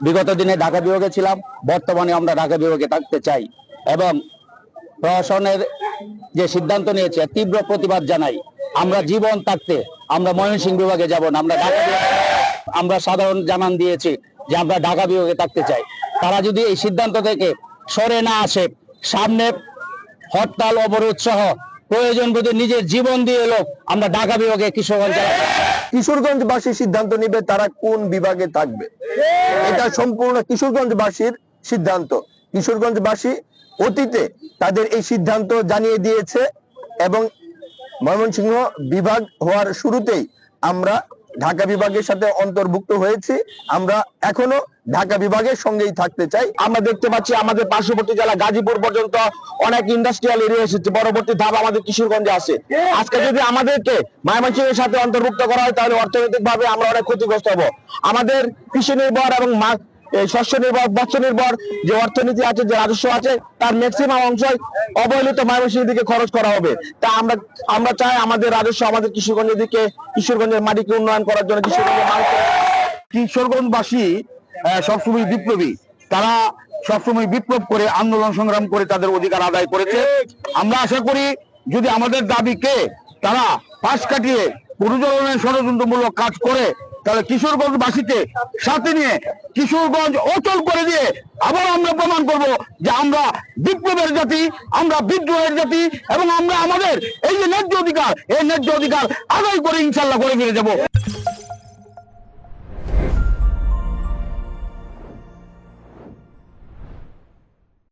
বিগত দিনে ঢাকা বিভাগে ছিলাম, বর্তমানে আমরা ঢাকা বিভাগে থাকতে চাই এবং প্রশাসনের যে সিদ্ধান্ত নিয়েছে তীব্র প্রতিবাদ জানাই। আমরা জীবন থাকতে আমরা ময়মনসিংহ বিভাগে যাব না, আমরা সাধারণ জানান দিয়েছি যে আমরা ঢাকা বিভাগে থাকতে চাই। তারা যদি এই সিদ্ধান্ত থেকে সরে না আসে, সামনে হরতাল অবরোধ সহ প্রয়োজন বোধে নিজের জীবন দিয়ে এলো আমরা ঢাকা বিভাগে কিশোরগঞ্জবাসী সিদ্ধান্ত নিবে তারা কোন বিভাগে থাকবে। এটা সম্পূর্ণ কিশোরগঞ্জবাসীর সিদ্ধান্ত। কিশোরগঞ্জবাসী অতীতে তাদের এই সিদ্ধান্ত জানিয়ে দিয়েছে এবং ময়মনসিংহ বিভাগ হওয়ার শুরুতেই আমরা ঢাকা বিভাগের সাথে অন্তর্ভুক্ত হয়েছি। আমরা এখনো ঢাকা বিভাগের সঙ্গেই থাকতে চাই। আমরা দেখতে পাচ্ছি আমাদের পার্শ্ববর্তী জেলা গাজীপুর পর্যন্ত অনেক ইন্ডাস্ট্রিয়াল এরিয়া এসেছে, পরবর্তী ধাপ আমাদের কিশোরগঞ্জে আছে। আজকে যদি আমাদেরকে ময়মনসিংহের সাথে অন্তর্ভুক্ত করা হয় তাহলে অর্থনৈতিক ভাবে আমরা অনেক ক্ষতিগ্রস্ত হব। আমাদের কৃষি নির্ভর এবং শস্য নির্ভর, মৎস্য নির্ভর যে অর্থনীতি আছে, যে রাজস্ব আছে, তার ম্যাক্সিমাম অংশই অবহেলিত ময়মনসিংহের দিকে খরচ করা হবে। তা আমরা চাই আমাদের রাজস্ব আমাদের কিশোরগঞ্জের দিকে, কিশোরগঞ্জের মাটিকে উন্নয়ন করার জন্য কিশোরগঞ্জবাসী সবসময় বিপ্লবী, তারা সবসময় বিপ্লব করে আন্দোলন সংগ্রাম করে তাদের অধিকার আদায় করেছে। আমরা আশা করি যদি আমাদের দাবিকে তারা পাশ কাটিয়ে পুনর্জননের ষড়যন্ত্রমূলক কাজ করে তাহলে কিশোরগঞ্জবাসীকে সাথে নিয়ে কিশোরগঞ্জ অচল করে দিয়ে আবার আমরা প্রমাণ করব যে আমরা বিপ্লবের জাতি, আমরা বিদ্রোহের জাতি এবং আমরা আমাদের এই যে ন্যায্য অধিকার, এই ন্যায্য অধিকার আদায় করে ইনশাল্লাহ করে ফিরে যাব।